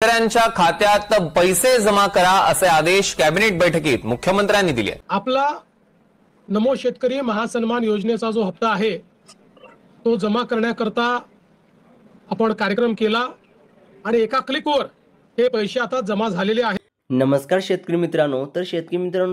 शेतकऱ्यांच्या खात्यात पैसे जमा करा असे आदेश कॅबिनेट बैठकीत मुख्यमंत्र्यांनी दिले। आपला नमो शेतकरी महासन्मान योजनेचा जो हप्ता आहे तो जमा करण्याकरता आपण कार्यक्रम केला आणि एका क्लिकवर हे पैसे आता जमा झालेले आहेत। नमस्कार शेतकरी मित्रांनो,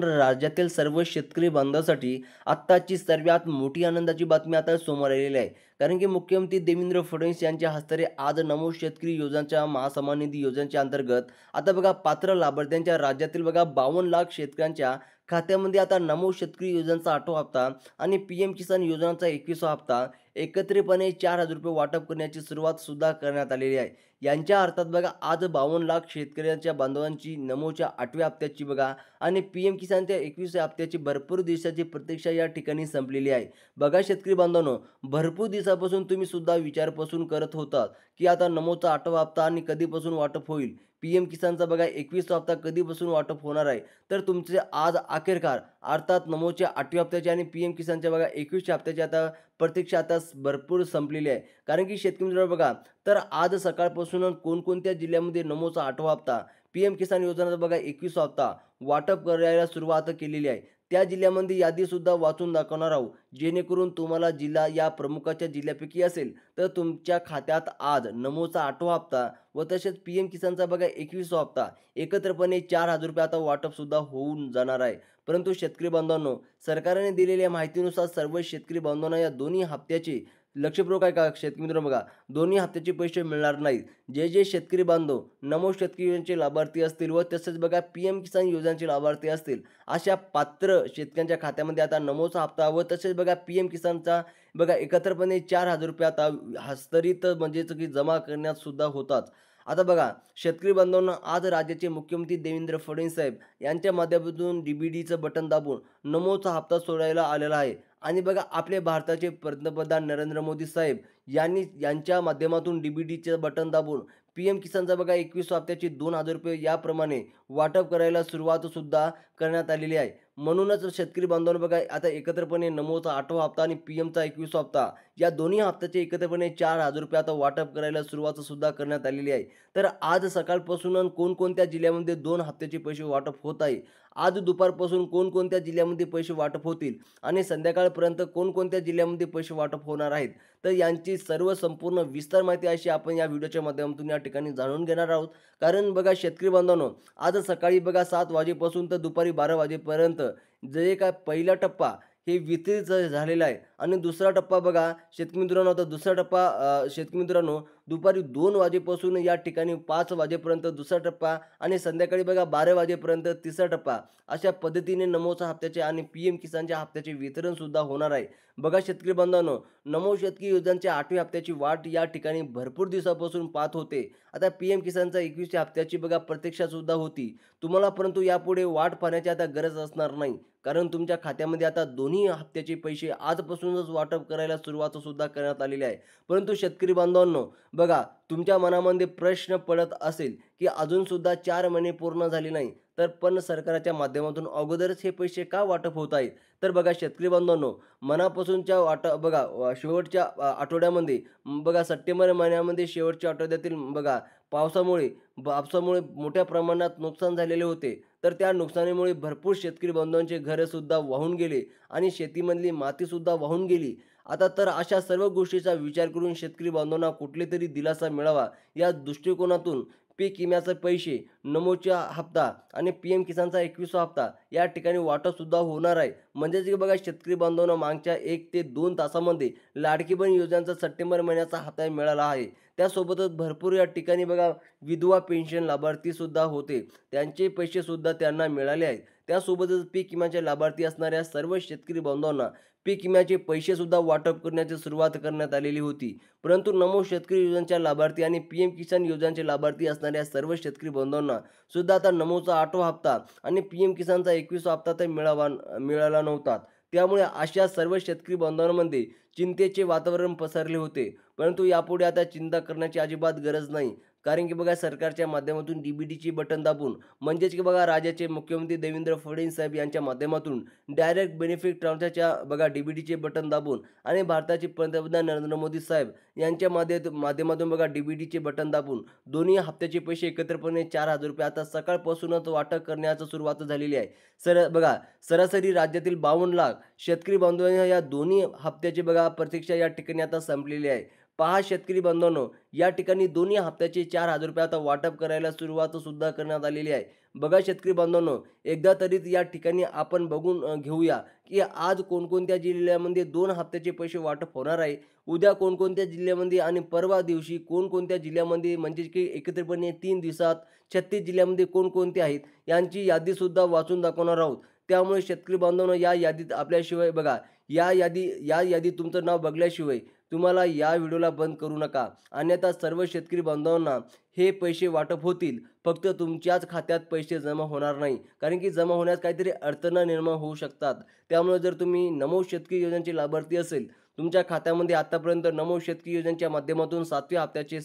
राज्यातील सर्व शेतकरी बांधवांसाठी आत्ताची सर्वात मोठी आनंदाची बातमी आता समोर आलेली आहे। कारण की मुख्यमंत्री देवेंद्र फडणवीस यांच्या हस्ते आज नमो शेतकरी योजनेच्या महासन्मान निधी योजनेच्या अंतर्गत आता बघा पात्र लाभार्थ्यांच्या राज्यातील बघा 52 लाख शेतकऱ्यांच्या खात्यामध्ये आता नमो शेतकरी योजनेचा 8वा हप्ता आणि पीएम किसान योजनेचा 21वा हप्ता एकत्रितपणे 4,000 रुपये वाटप करण्याची सुरुवात सुद्धा करण्यात आलेली आहे। यांच्या अर्थात बघा आज 52 लाख शेतकऱ्यांच्या बांधवांची नमोच्या 8व्या हप्त्याची बघा आणि पीएम किसानच्या 21व्या हप्त्याची भरपूर दिवसाची प्रतीक्षा या ठिकाणी संपलेली आहे। बघा शेतकरी बांधवांनो, भरपूर दिवसापासून तुम्ही सुद्धा विचारपासून करत होता की आता नमोचा 8वा हप्ता आणि कधीपासून वाटप होईल, पीएम किसानचा बघा 21वा हप्ता कधीपासून वाटप होणार आहे। तर तुमचे आज अखेरकार अर्थात नमोच्या 8व्या हप्त्याची आणि पीएम किसानच्या बघा 21व्या हप्त्याची आता प्रतीक्षा आता भरपूर संपलेली आहे। कारण की शेतकरी मित्रांनो बघा, तर आज सकाळपासून कोणकोणत्या जिल्ह्यामध्ये नमोचा 8वा हप्ता पीएम किसान योजनेचा बघा 21वा हप्ता वाटप करायला सुरुवात केलेली आहे, त्या जिल्ह्यामध्ये यादी सुद्धा वाचून दाखवणार आहोत, जेणेकरून तुम्हाला जिल्हा या प्रमुखाच्या जिल्ह्यापैकी असेल तर तुमच्या खात्यात आज नमोचा 8वा हप्ता व तसेच पीएम किसानचा बघा 21वा हप्ता एकत्रपणे 4,000 रुपये आता वाटप सुद्धा होऊन जाणार आहे। परंतु शेतकरी बांधवांनो, सरकारने दिलेल्या माहितीनुसार सर्व शेतकरी बांधवांना या दोन्ही हप्त्याचे लक्षपूर्वक आहे का शेतकरी मित्रांनो बघा, दोन्ही हप्त्याचे पैसे मिळणार नाहीत। जे शेतकरी बांधव नमो शेतकरी योजनेचे लाभार्थी असतील व तसेच बघा पीएम किसान योजनेचे लाभार्थी असतील, अशा पात्र शेतकऱ्यांच्या खात्यामध्ये आता नमोचा हप्ता व तसेच बघा पीएम किसानचा बघा एकत्रपणे 4,000 रुपये आता हस्तांतरित म्हणजेच की जमा करण्यात सुद्धा होतात। आता बघा शेतकरी बांधवांना आज राज्याचे मुख्यमंत्री देवेंद्र फडणवीस साहेब यांच्या माध्यमातून डीबीडीचं बटन दाबून नमोचा हप्ता सोडायला आलेला आहे। आणि बघा आपले भारताचे पंतप्रधान नरेंद्र मोदी साहेब यांच्या माध्यमातून डीबीडीचे बटन दाबून पीएम किसानचा बघा 21वा हप्त्याची 2,000 रुपये याप्रमाणे वाटप करायला सुरुवात सुद्धा करण्यात आलेली आहे। म्हणूनच शेतकरी बांधवांना बघा आता एकत्रपणे नमोचा 8वा हप्ता आणि पीएमचा 21वा हप्ता या दोन्ही हप्त्याचे एकत्रपणे 4,000 रुपये आता वाटप करायला सुरुवात सुद्धा करण्यात आलेली आहे। तर आज सकाळपासून कोणकोणत्या जिल्ह्यामध्ये 2 हप्त्याचे पैसे वाटप होत आहे, आज दुपारपासून कोणकोणत्या जिल्ह्यामध्ये पैसे वाटप होतील आणि संध्याकाळपर्यंत कोणकोणत्या जिल्ह्यामध्ये पैसे वाटप होणार आहेत, तर यांची सर्व संपूर्ण विस्तार माहिती अशी आपण या व्हिडिओच्या माध्यमातून या ठिकाणी जाणून घेणार आहोत। कारण बघा शेतकरी बांधवांनो, आज सकाळी बघा 7 वाजेपासून तर दुपारी 12 वाजेपर्यंत जे काय पहिला टप्पा हे वितरित झालेला आहे आणि दुसरा टप्पा बघा शेतकरी मित्रांनो, आता दुसरा टप्पा शेतकरी मित्रांनो दुपारी 2 वाजेपासून या ठिकाणी 5 वाजेपर्यंत दुसरा टप्पा आणि संध्याकाळी बघा 12 वाजेपर्यंत तिसरा टप्पा, अशा पद्धतीने नमोचा हप्त्याचे आणि पीएम किसानच्या हप्त्याचे वितरण सुद्धा होणार आहे। बघा शेतकरी बांधवांनो, नमो शेतकरी योजनेच्या 8व्या हप्त्याची वाट या ठिकाणी भरपूर दिवसापासून पाहत होते। आता पीएम किसानचा 21व्या हप्त्याची बघा प्रतीक्षा सुद्धा होती तुम्हाला, परंतु यापुढे वाट पाहण्याची आता गरज असणार नाही, कारण तुमच्या खात्यामध्ये आता दोन्ही हप्त्याचे पैसे आजपासूनच वाटप करायला सुरुवात सुद्धा करण्यात आलेली आहे। परंतु शेतकरी बांधवांनो बघा, तुमच्या मनामध्ये प्रश्न पडत असेल की अजून सुद्धा 4 महिने पूर्ण झाले नाही, तर पण सरकारच्या माध्यमातून अगोदरच हे पैसे का वाटप होत आहेत, तर बघा शेतकरी बांधवांनो, मनापासूनच्या बघा शेवटच्या आठवड्यामध्ये बघा सप्टेंबर महिन्यामध्ये शेवटच्या आठवड्यातील बघा पावसामुळे मोठ्या प्रमाणात नुकसान झालेले होते। तर त्या नुकसानीमुळे भरपूर शेतकरी बांधवांचे घरे सुद्धा वाहून गेले आणि शेतीमधली माती सुद्धा वाहून गेली। आता तर अशा सर्व गोष्टीचा विचार करून शेतकरी बांधवांना कुठले तरी दिलासा मिळावा या दृष्टिकोनातून पीक विम्याचे पैसे नमोचा हप्ता आणि पीएम किसानचा 21वा हप्ता या ठिकाणी वाटप सुद्धा होणार आहे। म्हणजेच की बघा शेतकरी बांधवांना मागच्या 1 ते 2 तासामध्ये लाडकी बहीण योजनेचा सप्टेंबर महिन्याचा हप्ता मिळाला आहे। त्यासोबतच भरपूर या ठिकाणी बघा विधवा पेन्शन लाभार्थी सुद्धा होते, त्यांचे पैसे सुद्धा त्यांना मिळाले आहेत। त्यासोबतच पीक विम्याचे लाभार्थी असणाऱ्या सर्व शेतकरी बांधवांना पीक विम्याचे पैसे सुद्धा वाटप करण्याची सुरुवात करण्यात आलेली होती। परंतु नमो शेतकरी योजनेच्या लाभार्थी आणि पीएम किसान योजनेचे लाभार्थी असणाऱ्या सर्व शेतकरी बांधवांना सुद्धा आता नमोचा 8वा हप्ता आणि पीएम किसानचा 21वा हप्ता तर मिळाला नव्हता। त्यामुळे अशा सर्व शेतकरी बांधवांमध्ये चिंतेचे वातावरण पसरले होते। परंतु यापुढे आता चिंता करण्याची अजिबात गरज नाही, कारण की बघा सरकारच्या माध्यमातून डीबीटीचे बटन दाबून म्हणजेच की बघा राज्याचे मुख्यमंत्री देवेंद्र फडणवीस साहेब यांच्या माध्यमातून डायरेक्ट बेनिफिट ट्रान्सफरच्या बघा डीबीटीचे बटन दाबून आणि भारताचे पंतप्रधान नरेंद्र मोदी साहेब यांच्या माध्यमातून बघा डीबीटीचे बटन दाबून दोन्ही हप्त्याचे पैसे एकत्रपणे 4,000 रुपये आता सकाळपासूनच वाटप करण्याची सुरुवात झालेली आहे. बघा सरासरी राज्यातील 52 लाख शेतकरी बांधवांना या दोन्ही हप्त्याची बघा प्रतीक्षा या ठिकाणी आता संपलेली आहे. पहा शेतकरी बांधवांनो, या ठिकाणी दोन्ही हप्त्याचे 4,000 रुपये आता वाटप करायला सुरुवात सुद्धा करण्यात आलेली आहे. बघा शेतकरी बांधवांनो, एकदा तरी या ठिकाणी आपण बघून घेऊया की आज कोणकोणत्या जिल्ह्यामध्ये 2 हप्त्याचे पैसे वाटप होणार आहे, उद्या कोणकोणत्या जिल्ह्यामध्ये आणि परवा दिवशी कोणकोणत्या जिल्ह्यामध्ये म्हणजे की एकत्रितपणे 3 दिवसात 36 जिल्ह्यामध्ये कोणकोणते आहेत यांची यादीसुद्धा वाचून दाखवणार आहोत. त्यामुळे शेतकरी बांधवांनो, या यादीत आपल्याशिवाय बघा या यादीत तुमचं नाव बघल्याशिवाय तुम्हाला या व्हिडिओला बंद करू नका. अन्यथा सर्व शेतकरी बांधवांना हे पैसे वाटप होतील, फक्त तुमच्याच खात्यात पैसे जमा होणार नाही. कारण की जमा होण्यास काहीतरी अडचणी निर्माण होऊ शकतात. त्यामुळे जर तुम्ही नमो शेतकरी योजनेचे लाभार्थी असेल, तुमच्या खात्यामध्ये आतापर्यंत नमो शेतकरी योजनेच्या माध्यमातून 7व्या हप्त्याचे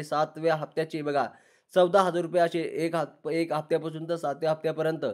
7व्या हप्त्याचे बघा 14,000 रुपये असे एक हप्त्यापासून तर 7व्या हप्त्यापर्यंत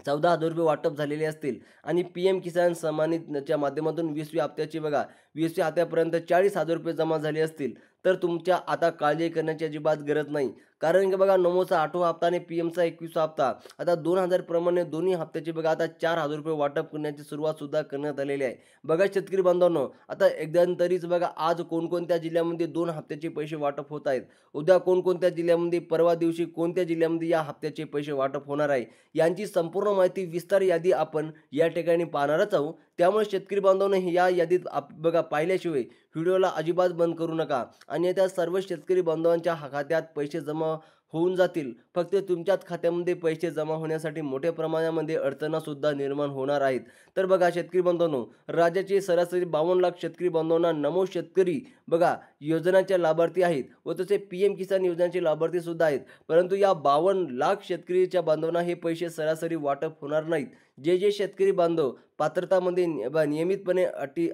14,000 रुपये वाटप झालेले असतील आणि PM किसान सन्मानितच्या माध्यमातून 20व्या हप्त्याचे बघा 20व्या हप्त्यापर्यंत 40,000 रुपये जमा झाले असतील तर तुमच्या आता काळजी करण्याची अजिबात गरज नाही. कारण की बघा नमोचा 8वा हप्ता आणि PMचा 21वा हप्ता आता 2,000 प्रमाणे दोन्ही हप्त्याचे बघा आता 4,000 रुपये वाटप करण्याची सुरुवात सुद्धा करण्यात आलेली आहे. बघा शेतकरी बांधवांनो, आता एकदा तरीच बघा आज कोणकोणत्या जिल्ह्यामध्ये 2 हप्त्याचे पैसे वाटप होत आहेत, उद्या कोणकोणत्या जिल्ह्यामध्ये, परवा दिवशी कोणत्या जिल्ह्यामध्ये या हप्त्याचे पैसे वाटप होणार आहे यांची संपूर्ण माहिती विस्तार यादी आपण या ठिकाणी पाहणारच आहोत. त्यामुळे शेतकरी बांधवांनो, या यादीत बघा पाहिल्याशिवाय व्हिडिओला अजिबात बंद करू नका. आणि त्या सर्व शेतकरी बांधवांच्या खात्यात पैसे जमा होऊन जातील. फक्त तुमच्याच खात्यामध्ये पैसे जमा होण्यासाठी मोठ्या प्रमाणामध्ये अडचणी सुद्धा निर्माण होणार आहेत. तर बघा शेतकरी बांधवांनो, राज्याचे सरासरी 52 लाख शेतकरी बांधवांना नमो शेतकरी बघा योजनाचे लाभार्थी आहेत व तसे PM किसान योजनेचे लाभार्थी सुद्धा आहेत. परंतु या 52 लाख शेतकरीच्या बांधवांना हे पैसे सरासरी वाटप होणार नाहीत. जे शेतकरी बांधव पात्रतामध्ये नियमितपणे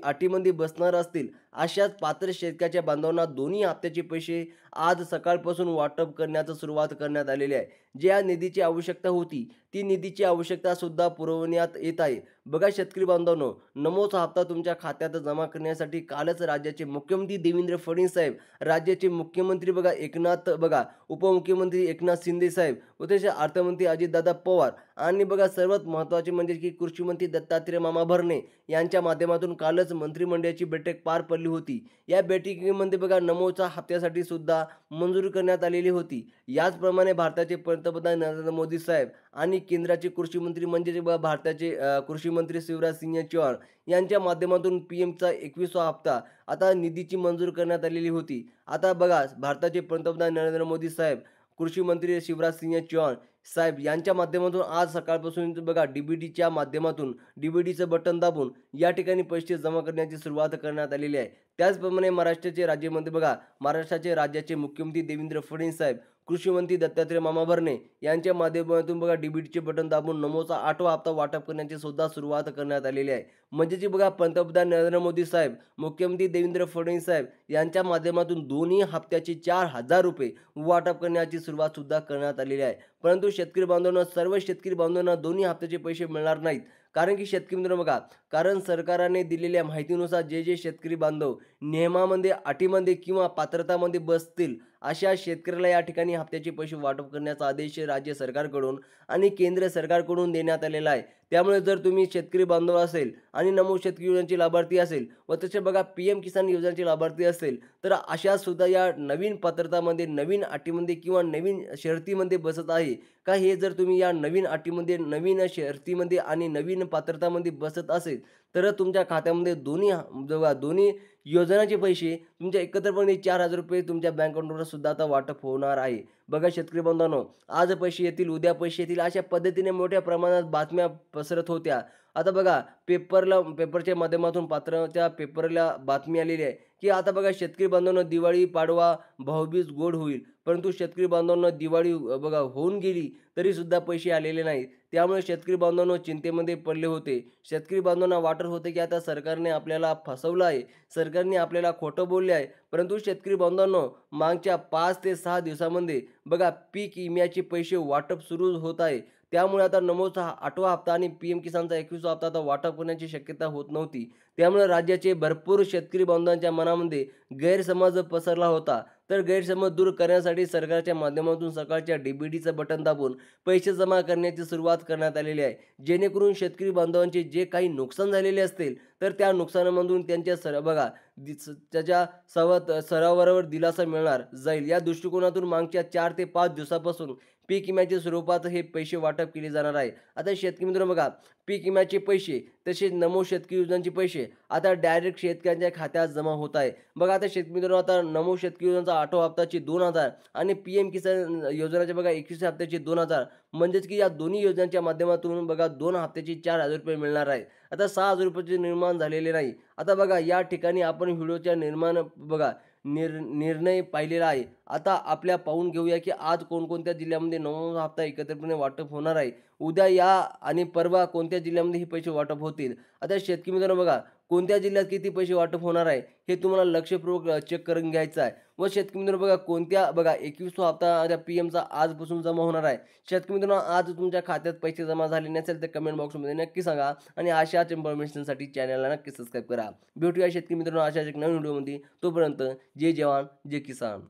अटीमध्ये बसणार असतील अशाच पात्र शेतकऱ्याच्या बांधवांना दोन्ही हप्त्याचे पैसे आज सकाळपासून वाटप करण्याची सुरुवात करण्यात आलेली आहे. ज्या निधीची आवश्यकता होती ती निधीची आवश्यकता सुद्धा पुरवण्यात येत आहे. बघा शेतकरी बांधवांनो, नमोचा हप्ता तुमच्या खात्यात जमा करण्यासाठी कालच राज्याचे मुख्यमंत्री देवेंद्र फडणवीस साहेब, राज्याचे मुख्यमंत्री उपमुख्यमंत्री एकनाथ शिंदे साहेब व तसे अर्थमंत्री अजितदादा पवार आणि बघा सर्वात महत्त्वाचे म्हणजे की कृषी मंत्री दत्तात्रय मामा भरणे यांच्या माध्यमातून कालच मंत्रिमंडळाची बैठक पार पडली होती. या बैठकीमध्ये बघा नमोच्या हप्त्यासाठी सुद्धा मंजूर करण्यात आलेली होती. याचप्रमाणे भारताचे पंतप्रधान नरेंद्र मोदी साहेब आणि केंद्राचे कृषी मंत्री म्हणजे भारताचे कृषी मंत्री शिवराज सिंह चौहान यांच्या माध्यमातून PMचा 21वा हप्ता आता निधीची मंजूर करण्यात आलेली होती. आता बघा भारताचे पंतप्रधान नरेंद्र मोदी साहेब, कृषी मंत्री शिवराज सिंह चौहान साहेब यांच्या माध्यमातून आज सकाळपासून बघा डीबीटीच्या माध्यमातून डीबीटीचं बटन दाबून या ठिकाणी पैसे जमा करण्याची सुरुवात करण्यात आलेली आहे. त्याचप्रमाणे महाराष्ट्राचे राज्याचे मुख्यमंत्री देवेंद्र फडणवीस साहेब, कृषी मंत्री दत्तात्रय मामा भरणे यांच्या माध्यमातून बघा डीबीटीचे बटन दाबून नमोचा 8वा हप्ता वाटप करण्याची सुद्धा सुरुवात करण्यात आलेली आहे. म्हणजे बघा पंतप्रधान नरेंद्र मोदी साहेब, मुख्यमंत्री देवेंद्र फडणवीस साहेब यांच्या माध्यमातून दोन्ही हप्त्याचे 4,000 रुपये वाटप करण्याची सुरुवात सुद्धा करण्यात आलेली आहे. परंतु शेतकरी बांधवांना, सर्व शेतकरी बांधवांना दोन्ही हप्त्याचे पैसे मिळणार नाहीत. कारण की शेतकरी मित्रांनो बघा, कारण सरकारने दिलेल्या माहितीनुसार जे शेतकरी बांधव नियमामध्ये, अटीमध्ये किंवा पात्रतामध्ये बसतील अशा शेतकऱ्याला या ठिकाणी हप्त्याचे पैसे वाटप करण्याचा आदेश राज्य सरकारकडून आणि केंद्र सरकारकडून देण्यात आलेला आहे. त्यामुळे जर तुम्ही शेतकरी बांधव असेल आणि नमो शेतकरी योजनेचे लाभार्थी असेल व तसे बघा PM किसान योजनेचे लाभार्थी असेल तर अशा सुद्धा या नवीन पात्रतामध्ये, नवीन अटीमध्ये किंवा नवीन शर्तीमध्ये बसत आहे का, हे जर तुम्ही या नवीन अटीमध्ये, नवीन शर्तीमध्ये आणि नवीन पात्रतामध्ये बसत असेल तर तुमच्या खात्यामध्ये दोन्ही योजनाचे पैसे तुमच्या एकत्रपणे 4,000 रुपये तुमच्या बँक अकाउंटवर सुद्धा आता वाटप होणार आहे. बघा शेतकरी बांधवांनो, आज पैसे येतील, उद्या पैसे येतील अशा पद्धतीने मोठ्या प्रमाणात बातम्या पसरत होत्या. आता बघा पेपरच्या माध्यमातून पात्राच्या पेपरला बातमी आलेली आहे की आता बघा शेतकरी बांधवांनो दिवाळी पाडवा भाऊबीज गोड होईल, परंतु शेतकरी बांधवांनो दिवाळी बघा होऊन गेली तरी सुद्धा पैसे आलेले नाहीत. त्यामुळे शेतकरी बांधवांनो चिंतेमध्ये पडले होते. शेतकरी बांधवांना वाटत होते की आता सरकारने आपल्याला फसवलं आहे, सरकारने आपल्याला खोटं बोलले आहे. परंतु शेतकरी बांधवांनो मागच्या 5 ते 6 दिवसामध्ये बघा पीक विम्याचे पैसे वाटप सुरू होत आहे. त्यामुळे आता नमोचा 8वा हप्ता आणि पीएम किसानचा 21वा हप्ता आता वाटप होण्याची शक्यता होत नव्हती. त्यामुळे राज्याचे भरपूर शेतकरी बांधवांच्या मनामध्ये गैरसमज पसरला होता. तर गैरसमज दूर करण्यासाठी सरकारच्या माध्यमातून सकाळच्या डीबीटीचं बटन दाबून पैसे जमा करण्याची सुरुवात करण्यात आलेली आहे. जेणेकरून शेतकरी बांधवांचे जे काही नुकसान झालेले असतील तर त्या नुकसानामधून त्यांच्या त्याच्या सरावावर दिलासा मिळणार जाईल. या दृष्टिकोनातून मागच्या 4 ते 5 दिवसापासून पीक विम्याच्या स्वरूपात हे पैसे वाटप केले जाणार आहे. आता शेतकरी मित्रांनो बघा पीक विम्याचे पैसे तसेच नमो शेतकरी योजनांचे पैसे आता डायरेक्ट शेतकऱ्यांच्या खात्यात जमा होत आहे. बघा आता शेतकरी मित्रांनो आता नमो शेतकरी योजनाचा 8वा हप्त्याचे 2,000 आणि पीएम किसान योजनाच्या बघा 21व्या हप्त्याचे 2,000 म्हणजेच की या दोन्ही योजनांच्या माध्यमातून बघा 2 हप्त्याचे 4,000 रुपये मिळणार आहेत. आता 6,000 रुपयाचे निर्माण झालेले नाही. आता बघा या ठिकाणी आपण व्हिडिओच्या निर्णय पाहिलेला आहे. आता आपल्या पाहून घेऊया की आज कोणकोणत्या जिल्ह्यामध्ये 9वा हप्ता एकत्रितपणे वाटप होणार आहे. उद्या या आणि परवा कोणत्या जिल्ह्यामध्ये हे पैसे वाटप होतील. आता शेतकरी मित्रांनो बघा कोणत्या जिल्ह्यात किती पैसे वाटप होणार आहे हे तुम्हाला लक्षपूर्वक चेक करून घ्यायचं आहे. व शेतकरी मित्रांनो बघा 21वा हप्ता त्या पीएमचा आजपासून जमा होणार आहे. शेतकरी मित्रांनो आज तुमच्या खात्यात पैसे जमा झाले नसेल तर कमेंट बॉक्समध्ये नक्की सांगा आणि अशाच इन्फॉर्मेशनसाठी चॅनलला नक्की सबस्क्राईब करा. भेटूया शेतकरी मित्रांनो अशाच एक नवीन व्हिडिओमध्ये. तोपर्यंत जय जवान जय किसान.